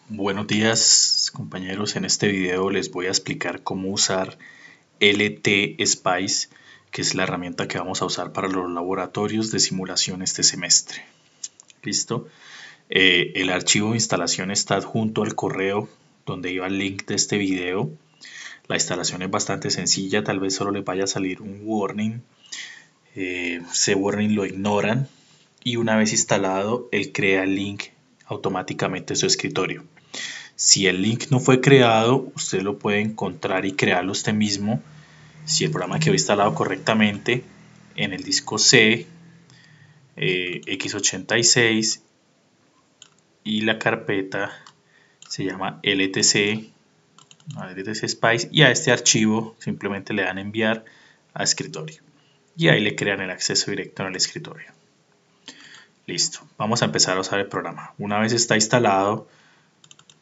Buenos días compañeros, en este video les voy a explicar cómo usar LT Spice, que es la herramienta que vamos a usar para los laboratorios de simulación este semestre. ¿Listo? El archivo de instalación está adjunto al correo donde iba el link de este video. La instalación es bastante sencilla, tal vez solo les vaya a salir un warning. Ese warning lo ignoran y una vez instalado, él crea el link automáticamente en su escritorio. Si el link no fue creado, usted lo puede encontrar y crearlo usted mismo. Si el programa quedó instalado correctamente en el disco C, x86 y la carpeta se llama LTC Spice, y a este archivo simplemente le dan enviar a escritorio y ahí le crean el acceso directo en el escritorio. Listo, vamos a empezar a usar el programa. Una vez está instalado,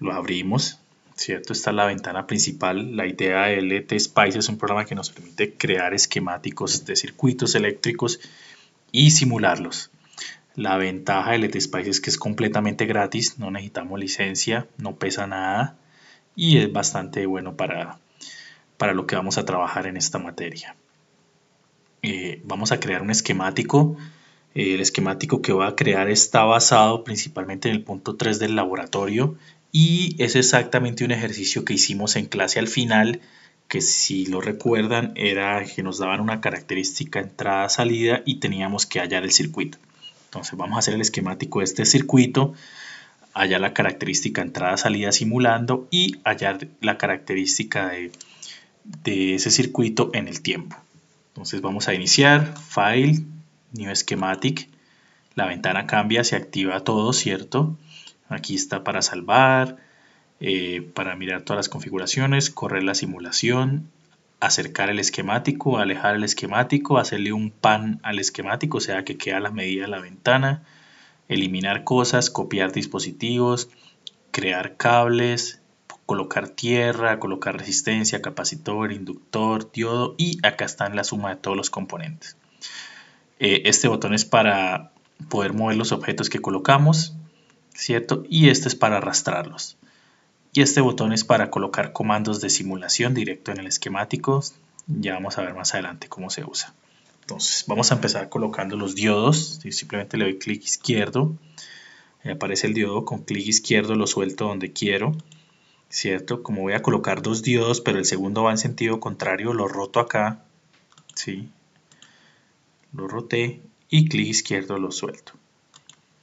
lo abrimos, ¿cierto? Esta es la ventana principal. La idea de LT Spice es un programa que nos permite crear esquemáticos de circuitos eléctricos y simularlos. La ventaja de LT Spice es que es completamente gratis, no necesitamos licencia, no pesa nada y es bastante bueno para lo que vamos a trabajar en esta materia. Vamos a crear un esquemático. El esquemático que voy a crear está basado principalmente en el punto 3 del laboratorio y es exactamente un ejercicio que hicimos en clase al final, que si lo recuerdan era que nos daban una característica entrada-salida y teníamos que hallar el circuito. Entonces vamos a hacer el esquemático de este circuito, hallar la característica entrada-salida simulando y hallar la característica de ese circuito en el tiempo. Entonces vamos a iniciar, File, New Schematic, la ventana cambia, se activa todo, ¿cierto? Aquí está para salvar, para mirar todas las configuraciones, correr la simulación, acercar el esquemático, alejar el esquemático, hacerle un pan al esquemático, o sea que queda a la medida de la ventana, eliminar cosas, copiar dispositivos, crear cables, colocar tierra, colocar resistencia, capacitor, inductor, diodo, y acá está la suma de todos los componentes. Este botón es para poder mover los objetos que colocamos, ¿cierto? Y este es para arrastrarlos. Y este botón es para colocar comandos de simulación directo en el esquemático. Ya vamos a ver más adelante cómo se usa. Entonces vamos a empezar colocando los diodos. Simplemente le doy clic izquierdo. Aparece el diodo, con clic izquierdo lo suelto donde quiero, ¿cierto? Como voy a colocar dos diodos, pero el segundo va en sentido contrario, lo roto acá, ¿sí? Lo roté y clic izquierdo lo suelto.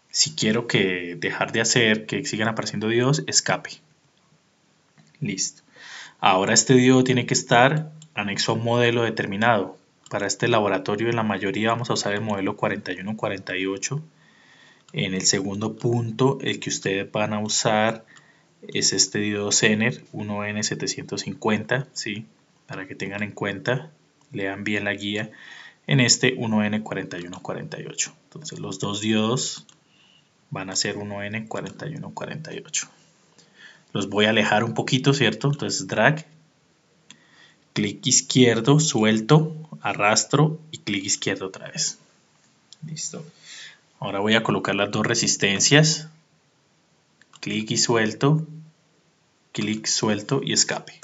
Si quiero que dejar de hacer que sigan apareciendo diodos, escape. Listo. Ahora este diodo tiene que estar anexo a un modelo determinado. Para este laboratorio en la mayoría vamos a usar el modelo 4148. En el segundo punto, el que ustedes van a usar es este diodo Zener 1N750, ¿sí? Para que tengan en cuenta, lean bien la guía. En este 1N4148. Entonces los dos diodos van a ser 1N4148. Los voy a alejar un poquito, ¿cierto? Entonces drag, clic izquierdo, suelto, arrastro y clic izquierdo otra vez. Listo. Ahora voy a colocar las dos resistencias. Clic y suelto, clic suelto y escape.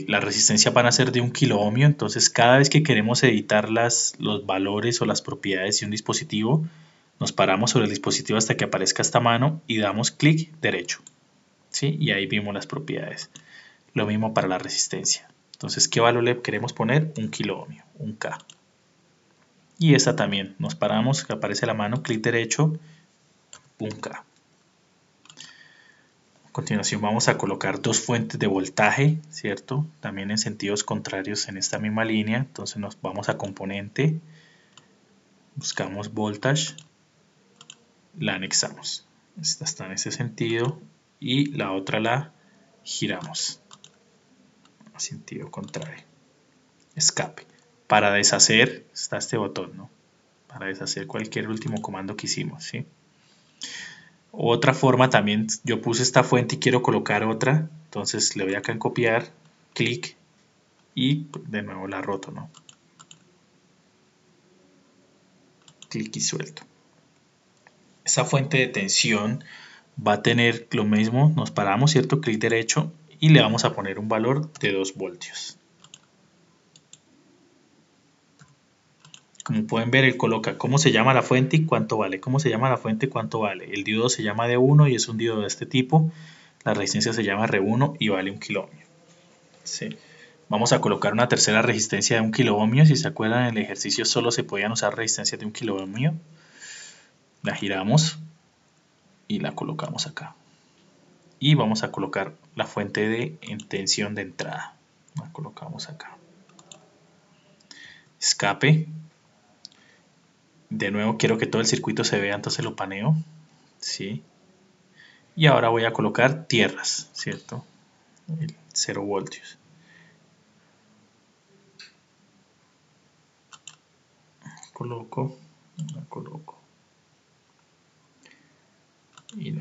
Las resistencias van a ser de 1 kilo ohmio, entonces cada vez que queremos editar los valores o las propiedades de un dispositivo, nos paramos sobre el dispositivo hasta que aparezca esta mano y damos clic derecho, ¿sí? Y ahí vimos las propiedades. Lo mismo para la resistencia. Entonces, ¿qué valor le queremos poner? 1 kilo ohmio, 1K. Y esta también, nos paramos, que aparece la mano, clic derecho, 1K. A continuación vamos a colocar dos fuentes de voltaje, ¿cierto? También en sentidos contrarios en esta misma línea. Entonces nos vamos a componente, buscamos voltage, la anexamos. Esta está en ese sentido y la otra la giramos a sentido contrario. Escape. Para deshacer está este botón, ¿no? Para deshacer cualquier último comando que hicimos, ¿sí? Otra forma también, yo puse esta fuente y quiero colocar otra, entonces le doy acá en copiar, clic y de nuevo la roto, ¿no? Clic y suelto. Esa fuente de tensión va a tener lo mismo, nos paramos, ¿cierto? Clic derecho y le vamos a poner un valor de 2 voltios. Como pueden ver, él coloca cómo se llama la fuente y cuánto vale. ¿Cómo se llama la fuente y cuánto vale? El diodo se llama D1 y es un diodo de este tipo. La resistencia se llama R1 y vale 1 kiloohmio. Sí. Vamos a colocar una tercera resistencia de 1 kiloohmio. Si se acuerdan, en el ejercicio solo se podían usar resistencias de 1 kiloohmio. La giramos y la colocamos acá. Y vamos a colocar la fuente de tensión de entrada. La colocamos acá. Escape. De nuevo quiero que todo el circuito se vea, entonces lo paneo. ¿Sí? Y ahora voy a colocar tierras, ¿cierto? 0 voltios. La coloco y la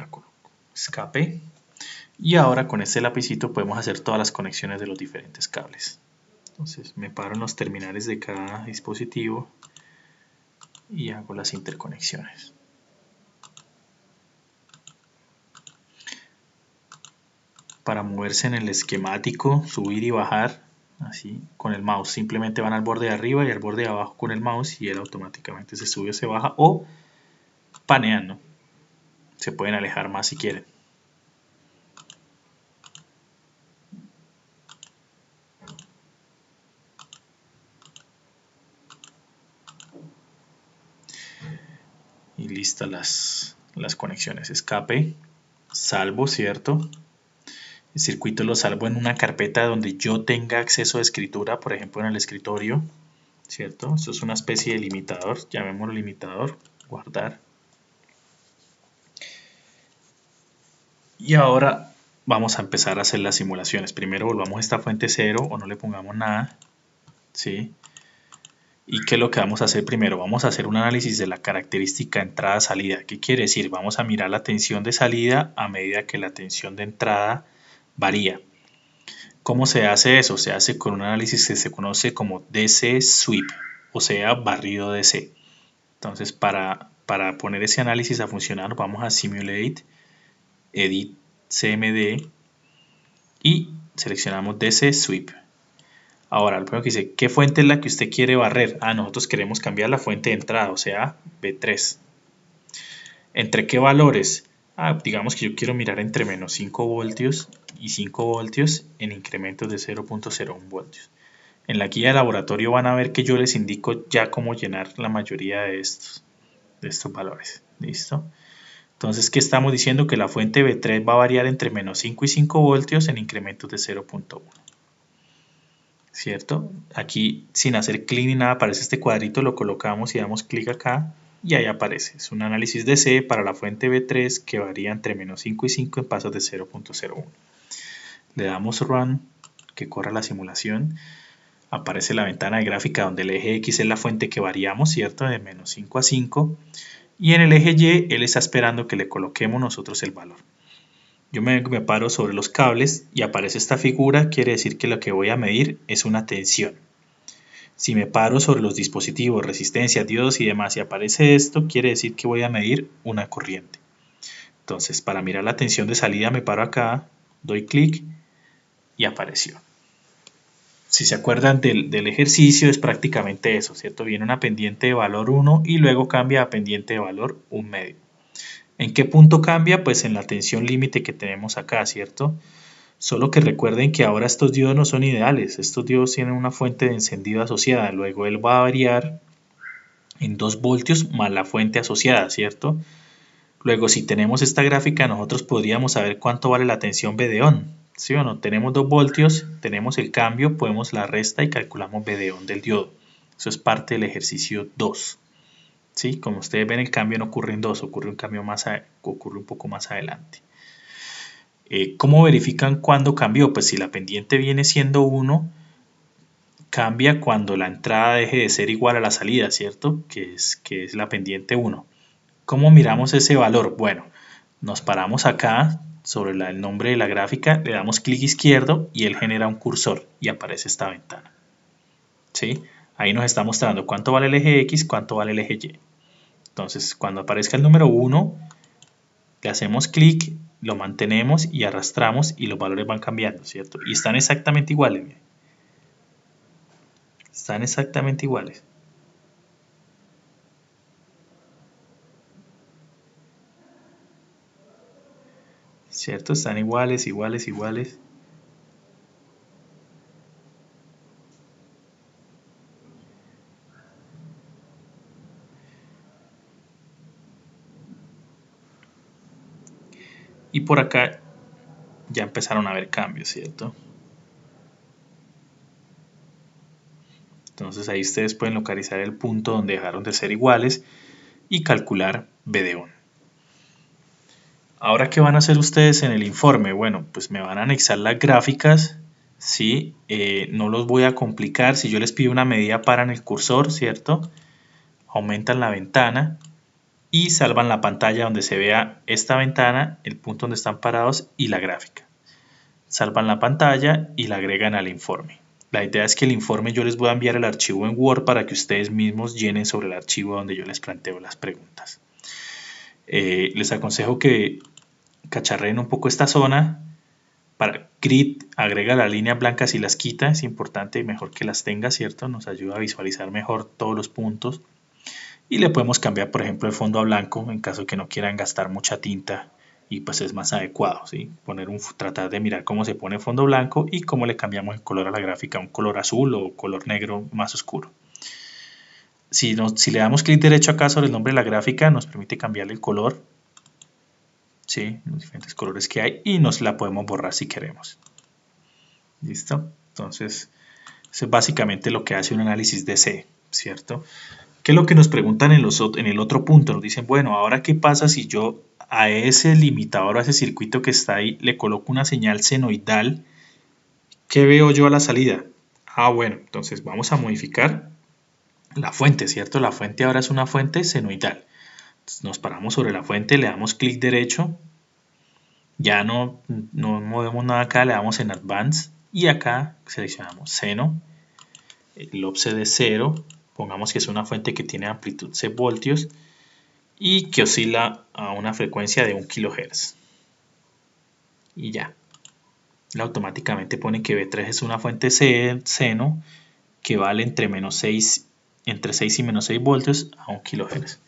coloco. Escape. Y ahora con este lapicito podemos hacer todas las conexiones de los diferentes cables. Entonces me paro en los terminales de cada dispositivo y hago las interconexiones. Para moverse en el esquemático, subir y bajar, así con el mouse, simplemente van al borde de arriba y al borde de abajo con el mouse y él automáticamente se sube o se baja, o panean, ¿no? Se pueden alejar más si quieren. Y listas las conexiones. Escape, salvo, ¿cierto? El circuito lo salvo en una carpeta donde yo tenga acceso a escritura, por ejemplo en el escritorio, ¿cierto? Esto es una especie de limitador, llamémoslo limitador, guardar. Y ahora vamos a empezar a hacer las simulaciones. Primero volvamos a esta fuente 0 o no le pongamos nada, ¿sí? ¿Y qué es lo que vamos a hacer primero? Vamos a hacer un análisis de la característica entrada-salida. ¿Qué quiere decir? Vamos a mirar la tensión de salida a medida que la tensión de entrada varía. ¿Cómo se hace eso? Se hace con un análisis que se conoce como DC Sweep, o sea, barrido DC. Entonces, para poner ese análisis a funcionar, vamos a Simulate, Edit CMD y seleccionamos DC Sweep. Ahora, lo primero que dice, ¿qué fuente es la que usted quiere barrer? Nosotros queremos cambiar la fuente de entrada, o sea, B3. ¿Entre qué valores? Digamos que yo quiero mirar entre menos 5 voltios y 5 voltios en incrementos de 0.01 voltios. En la guía de laboratorio van a ver que yo les indico ya cómo llenar la mayoría de estos valores. ¿Listo? Entonces, ¿qué estamos diciendo? Que la fuente B3 va a variar entre menos 5 y 5 voltios en incrementos de 0.1. ¿Cierto? Aquí sin hacer clic ni nada aparece este cuadrito, lo colocamos y damos clic acá y ahí aparece. Es un análisis DC para la fuente B3 que varía entre menos 5 y 5 en pasos de 0.01. Le damos Run, que corra la simulación. Aparece la ventana de gráfica donde el eje X es la fuente que variamos, ¿cierto? De menos 5 a 5. Y en el eje Y él está esperando que le coloquemos nosotros el valor. Yo me paro sobre los cables y aparece esta figura, quiere decir que lo que voy a medir es una tensión. Si me paro sobre los dispositivos, resistencias, diodos y demás y aparece esto, quiere decir que voy a medir una corriente. Entonces, para mirar la tensión de salida me paro acá, doy clic y apareció. Si se acuerdan del ejercicio, es prácticamente eso, ¿cierto? Viene una pendiente de valor 1 y luego cambia a pendiente de valor 1 medio. ¿En qué punto cambia? Pues en la tensión límite que tenemos acá, ¿cierto? Solo que recuerden que ahora estos diodos no son ideales. Estos diodos tienen una fuente de encendido asociada. Luego él va a variar en 2 voltios más la fuente asociada, ¿cierto? Luego, si tenemos esta gráfica, nosotros podríamos saber cuánto vale la tensión B de on. ¿Sí o no? Tenemos 2 voltios, tenemos el cambio, podemos la resta y calculamos B de on del diodo. Eso es parte del ejercicio 2. ¿Sí? Como ustedes ven, el cambio no ocurre en 2, ocurre un poco más adelante. ¿Cómo verifican cuándo cambió? Pues si la pendiente viene siendo 1, cambia cuando la entrada deje de ser igual a la salida, ¿cierto? Que es la pendiente 1. ¿Cómo miramos ese valor? Bueno, nos paramos acá sobre el nombre de la gráfica, le damos clic izquierdo y él genera un cursor y aparece esta ventana. ¿Sí? Ahí nos está mostrando cuánto vale el eje X, cuánto vale el eje Y. Entonces, cuando aparezca el número 1, Le hacemos clic, lo mantenemos y arrastramos y los valores van cambiando, ¿cierto? Y están exactamente iguales. Miren. Están exactamente iguales. ¿Cierto? Están iguales, iguales, iguales. Y por acá ya empezaron a haber cambios, ¿cierto? Entonces ahí ustedes pueden localizar el punto donde dejaron de ser iguales y calcular B de 1. Ahora, ¿qué van a hacer ustedes en el informe? Bueno, pues me van a anexar las gráficas, ¿sí? No los voy a complicar. Si yo les pido una medida, paran el cursor, ¿cierto? Aumentan la ventana y salvan la pantalla donde se vea esta ventana, el punto donde están parados y la gráfica. Salvan la pantalla y la agregan al informe. La idea es que el informe yo les voy a enviar el archivo en Word para que ustedes mismos llenen sobre el archivo donde yo les planteo las preguntas. Les aconsejo que cacharreen un poco esta zona. Para grid, agrega las líneas blancas y las quita. Es importante y mejor que las tenga, ¿cierto? Nos ayuda a visualizar mejor todos los puntos. Y le podemos cambiar, por ejemplo, el fondo a blanco en caso que no quieran gastar mucha tinta y pues es más adecuado, ¿sí? Tratar de mirar cómo se pone fondo blanco y cómo le cambiamos el color a la gráfica, un color azul o color negro más oscuro. Si le damos clic derecho acá sobre el nombre de la gráfica, nos permite cambiarle el color, ¿sí? Los diferentes colores que hay y nos la podemos borrar si queremos. ¿Listo? Entonces, eso es básicamente lo que hace un análisis de C, ¿cierto? ¿Qué es lo que nos preguntan en el otro punto? Nos dicen, bueno, ahora qué pasa si yo a ese limitador, a ese circuito que está ahí, le coloco una señal senoidal. ¿Qué veo yo a la salida? Ah, bueno, entonces vamos a modificar la fuente, ¿cierto? La fuente ahora es una fuente senoidal. Entonces nos paramos sobre la fuente, le damos clic derecho. Ya no movemos nada acá, le damos en Advance y acá seleccionamos seno. El offset de 0. Pongamos que es una fuente que tiene amplitud 6 voltios y que oscila a una frecuencia de 1 kHz. Y ya. Él automáticamente pone que B3 es una fuente seno que vale entre 6 y menos 6 voltios a 1 kHz.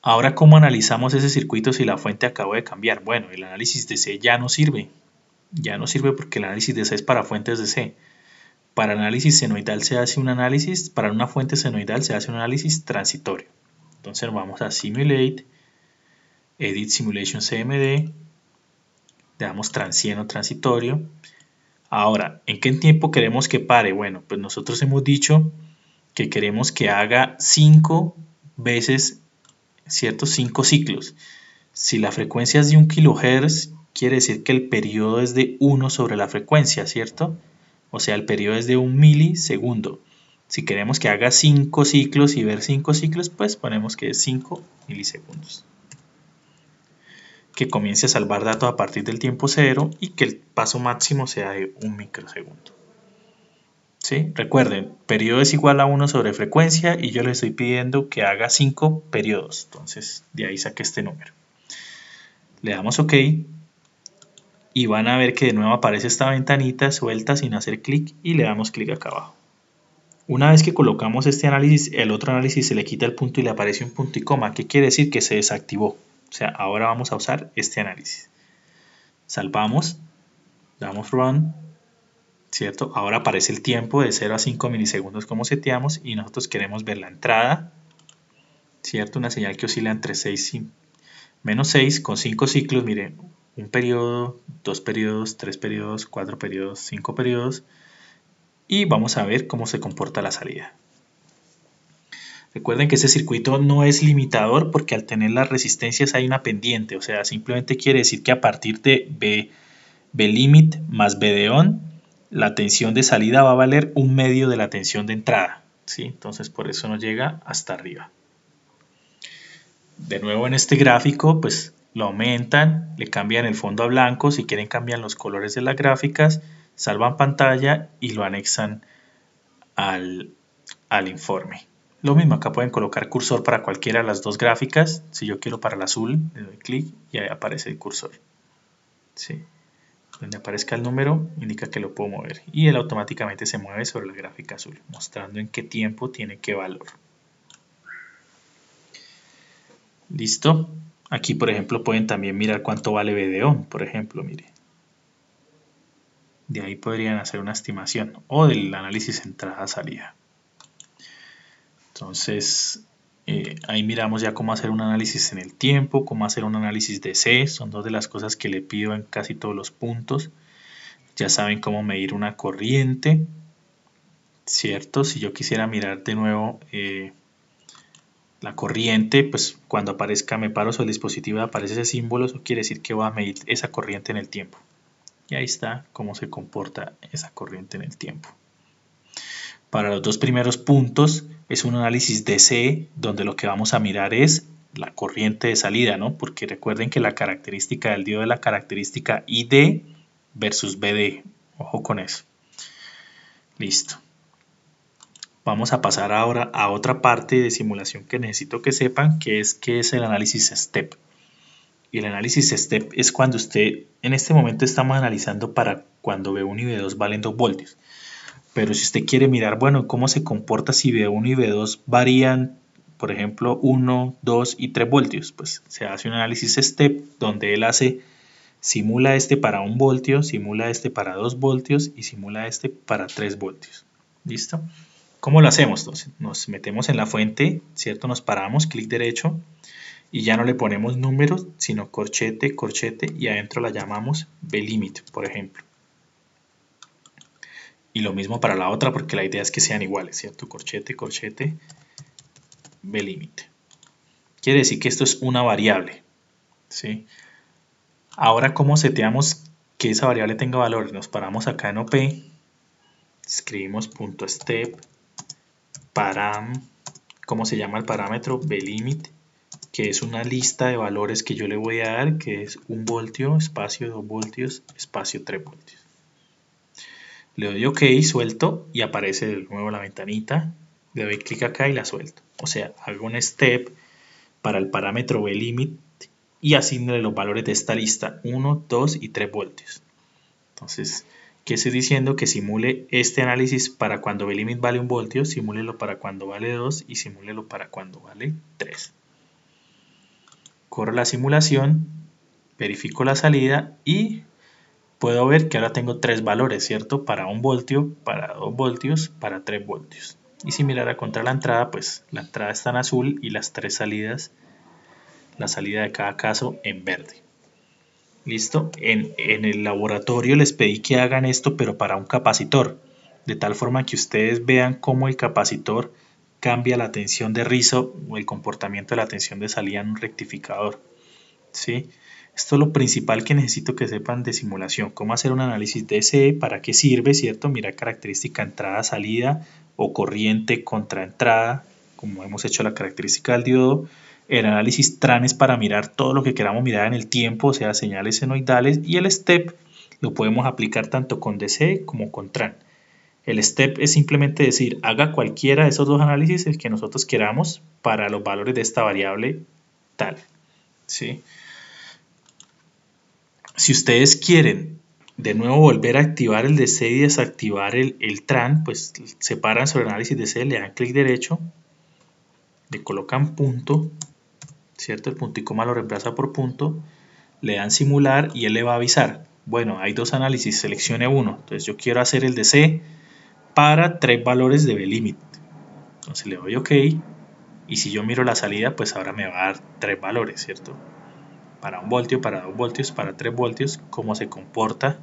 Ahora, ¿cómo analizamos ese circuito si la fuente acabó de cambiar? Bueno, el análisis de C ya no sirve. Ya no sirve porque el análisis de C es para fuentes de C. Para análisis senoidal se hace un análisis, para una fuente senoidal se hace un análisis transitorio. Entonces vamos a Simulate, Edit Simulation CMD, le damos transient transitorio. Ahora, ¿en qué tiempo queremos que pare? Bueno, pues nosotros hemos dicho que queremos que haga 5 veces, ¿cierto? 5 ciclos. Si la frecuencia es de 1 kHz, quiere decir que el periodo es de 1 sobre la frecuencia, ¿cierto? O sea, el periodo es de 1 milisegundo. Si queremos que haga 5 ciclos y ver 5 ciclos, pues ponemos que es 5 milisegundos. Que comience a salvar datos a partir del tiempo 0 y que el paso máximo sea de 1 microsegundo. ¿Sí? Recuerden, periodo es igual a 1 sobre frecuencia y yo le estoy pidiendo que haga 5 periodos. Entonces, de ahí saqué este número. Le damos OK y van a ver que de nuevo aparece esta ventanita suelta sin hacer clic y le damos clic acá abajo. Una vez que colocamos este análisis, el otro análisis se le quita el punto y le aparece un punto y coma. ¿Qué quiere decir? Que se desactivó. O sea, ahora vamos a usar este análisis. Salvamos, damos Run, ¿cierto? Ahora aparece el tiempo de 0 a 5 milisegundos como seteamos y nosotros queremos ver la entrada, ¿cierto? Una señal que oscila entre 6 y menos 6 con 5 ciclos. Miren, un periodo, 2 periodos, 3 periodos, 4 periodos, 5 periodos. Y vamos a ver cómo se comporta la salida. Recuerden que ese circuito no es limitador porque al tener las resistencias hay una pendiente, o sea, simplemente quiere decir que a partir de B limit más B de on, la tensión de salida va a valer 1/2 de la tensión de entrada, ¿sí? Entonces por eso no llega hasta arriba. De nuevo en este gráfico, pues lo aumentan, le cambian el fondo a blanco, si quieren cambian los colores de las gráficas, salvan pantalla y lo anexan al informe. Lo mismo, acá pueden colocar cursor para cualquiera de las dos gráficas. Si yo quiero para el azul, le doy clic y ahí aparece el cursor. ¿Sí? Donde aparezca el número indica que lo puedo mover y él automáticamente se mueve sobre la gráfica azul, mostrando en qué tiempo tiene qué valor. ¿Listo? Aquí, por ejemplo, pueden también mirar cuánto vale BDO, por ejemplo, mire. De ahí podrían hacer una estimación o del análisis entrada-salida. Entonces, ahí miramos ya cómo hacer un análisis en el tiempo, cómo hacer un análisis de C, son dos de las cosas que le pido en casi todos los puntos. Ya saben cómo medir una corriente, ¿cierto? Si yo quisiera mirar de nuevo la corriente, pues cuando aparezca, me paro sobre el dispositivo y aparece ese símbolo, eso quiere decir que voy a medir esa corriente en el tiempo. Y ahí está cómo se comporta esa corriente en el tiempo. Para los dos primeros puntos es un análisis DC donde lo que vamos a mirar es la corriente de salida, ¿no? Porque recuerden que la característica del diodo es la característica ID versus BD. Ojo con eso. Listo. Vamos a pasar ahora a otra parte de simulación que necesito que sepan, que es el análisis STEP. Y el análisis STEP es cuando usted, en este momento estamos analizando para cuando V1 y V2 valen 2 voltios. Pero si usted quiere mirar, bueno, cómo se comporta si V1 y V2 varían, por ejemplo, 1, 2 y 3 voltios, pues se hace un análisis STEP donde él simula este para 1 voltio, simula este para 2 voltios y simula este para 3 voltios. ¿Listo? ¿Cómo lo hacemos? Entonces, nos metemos en la fuente, ¿cierto? Nos paramos, clic derecho y ya no le ponemos números, sino corchete, corchete y adentro la llamamos VLimit, por ejemplo. Y lo mismo para la otra porque la idea es que sean iguales, ¿cierto? Corchete, corchete, VLimit. Quiere decir que esto es una variable, ¿sí? Ahora, ¿cómo seteamos que esa variable tenga valor? Nos paramos acá en OP, escribimos .step, param, ¿cómo se llama el parámetro? VLimit, que es una lista de valores que yo le voy a dar, que es 1 voltio, espacio 2 voltios, espacio 3 voltios. Le doy OK, suelto y aparece de nuevo la ventanita. Le doy clic acá y la suelto. O sea, hago un step para el parámetro VLimit y asignale los valores de esta lista 1, 2 y 3 voltios. Entonces, ¿qué estoy diciendo? Que simule este análisis para cuando VLimit vale 1 voltio, simúlelo para cuando vale 2 y simúlelo para cuando vale 3. Corro la simulación, verifico la salida y puedo ver que ahora tengo 3 valores, ¿cierto? Para 1 voltio, para 2 voltios, para 3 voltios. Y si mirara contra la entrada, pues la entrada está en azul y las 3 salidas, la salida de cada caso en verde. ¿Listo? En el laboratorio les pedí que hagan esto, pero para un capacitor. De tal forma que ustedes vean cómo el capacitor cambia la tensión de rizo o el comportamiento de la tensión de salida en un rectificador. ¿Sí? Esto es lo principal que necesito que sepan de simulación. Cómo hacer un análisis DCE, para qué sirve, ¿cierto? Mirar característica entrada-salida o corriente contra entrada, como hemos hecho la característica del diodo. El análisis TRAN es para mirar todo lo que queramos mirar en el tiempo, o sea, señales senoidales. Y el STEP lo podemos aplicar tanto con DCE como con TRAN. El STEP es simplemente decir, haga cualquiera de esos dos análisis el que nosotros queramos para los valores de esta variable tal. ¿Sí? Si ustedes quieren de nuevo volver a activar el DC y desactivar el TRAN, pues se paran sobre el análisis DC, le dan clic derecho, le colocan punto, ¿cierto? El punto y coma lo reemplaza por punto, le dan simular y él le va a avisar. Bueno, hay dos análisis, seleccione uno. Entonces yo quiero hacer el DC para 3 valores de VLimit. Entonces le doy OK y si yo miro la salida, pues ahora me va a dar 3 valores, ¿cierto? Para 1 voltio, para 2 voltios, para 3 voltios, cómo se comporta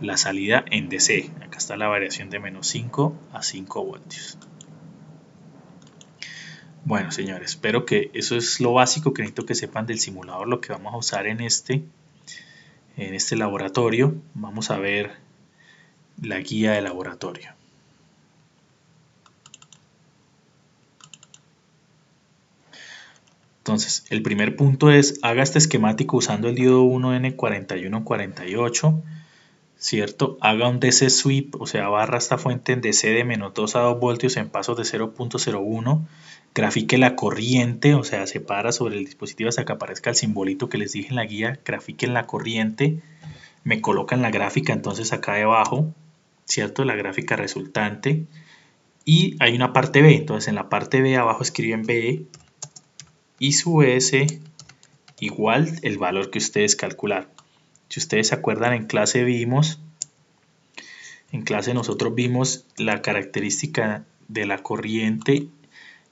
la salida en DC. Acá está la variación de menos 5 a 5 voltios. Bueno, señores, espero que eso es lo básico que necesito que sepan del simulador, lo que vamos a usar en este laboratorio. Vamos a ver la guía de laboratorio. Entonces, el primer punto es, haga este esquemático usando el diodo 1N4148, ¿cierto? Haga un DC sweep, o sea, barra esta fuente en DC de menos 2 a 2 voltios en pasos de 0.01. Grafique la corriente, o sea, separa sobre el dispositivo hasta que aparezca el simbolito que les dije en la guía. Grafiquen la corriente, me colocan la gráfica entonces acá debajo, ¿cierto? La gráfica resultante. Y hay una parte B, entonces en la parte B abajo escriben B y su S igual el valor que ustedes calcularon. Si ustedes se acuerdan, en clase nosotros vimos la característica de la corriente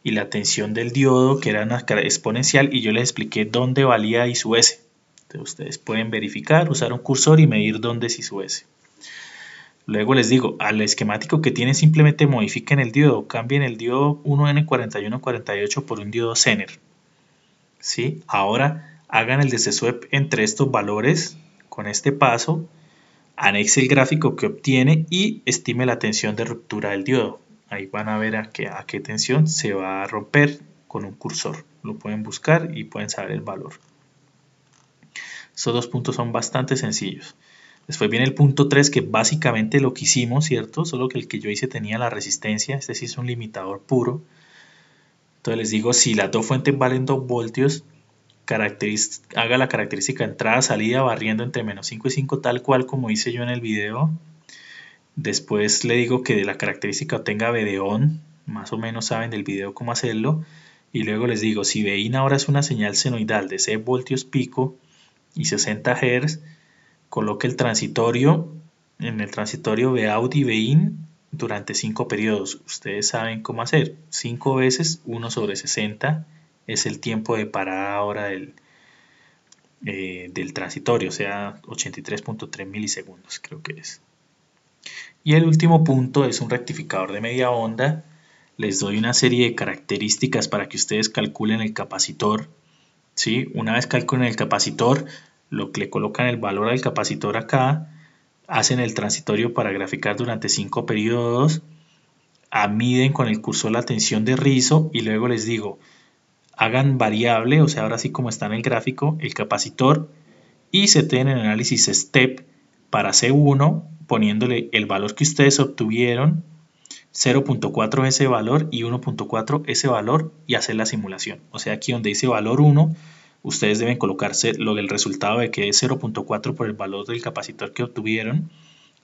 y la tensión del diodo, que era una exponencial, y yo les expliqué dónde valía I sub S. Entonces ustedes pueden verificar, usar un cursor y medir dónde es I sub S. Luego les digo, al esquemático que tienen simplemente modifiquen el diodo, cambien el diodo 1N4148 por un diodo Zener. ¿Sí? Ahora hagan el DC swap entre estos valores con este paso, anexe el gráfico que obtiene y estime la tensión de ruptura del diodo. Ahí van a ver a qué tensión se va a romper con un cursor. Lo pueden buscar y pueden saber el valor. Estos dos puntos son bastante sencillos. Después viene el punto 3, que básicamente lo que hicimos, ¿cierto? Solo que el que yo hice tenía la resistencia. Este sí es un limitador puro. Entonces les digo, si las dos fuentes valen 2 voltios, haga la característica entrada-salida barriendo entre menos 5 y 5, tal cual como hice yo en el video. Después le digo que de la característica obtenga B de on, más o menos saben del video cómo hacerlo. Y luego les digo, si Bin ahora es una señal senoidal de 6 voltios pico y 60 Hz, coloque el transitorio, en el transitorio Bout y Bin durante 5 periodos. Ustedes saben cómo hacer. 5 veces 1 sobre 60 es el tiempo de parada ahora del transitorio, o sea, 83.3 milisegundos creo que es. Y el último punto es un rectificador de media onda. Les doy una serie de características para que ustedes calculen el capacitor. ¿Sí? Una vez calculen el capacitor, le colocan el valor al capacitor acá, hacen el transitorio para graficar durante 5 periodos, miden con el cursor la tensión de rizo y luego les digo, hagan variable, o sea, ahora sí como está en el gráfico, el capacitor y seten en análisis step para C1 poniéndole el valor que ustedes obtuvieron, 0.4 ese valor y 1.4 ese valor y hacer la simulación. O sea, aquí donde dice valor 1, ustedes deben colocarse lo del resultado de que es 0.4 por el valor del capacitor que obtuvieron.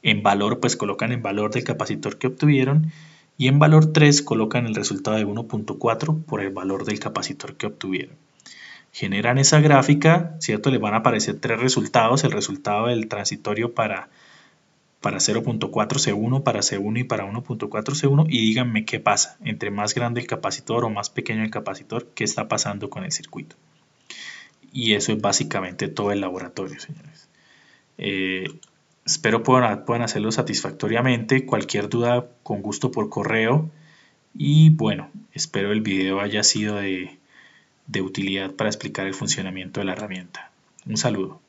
En valor, pues colocan el valor del capacitor que obtuvieron. Y en valor 3 colocan el resultado de 1.4 por el valor del capacitor que obtuvieron. Generan esa gráfica, ¿cierto? Les van a aparecer 3 resultados. El resultado del transitorio para 0.4 C1, para C1 y para 1.4 C1 y díganme qué pasa, entre más grande el capacitor o más pequeño el capacitor, qué está pasando con el circuito. Y eso es básicamente todo el laboratorio, señores. Espero puedan hacerlo satisfactoriamente. Cualquier duda, con gusto por correo. Y bueno, espero el video haya sido de utilidad para explicar el funcionamiento de la herramienta. Un saludo.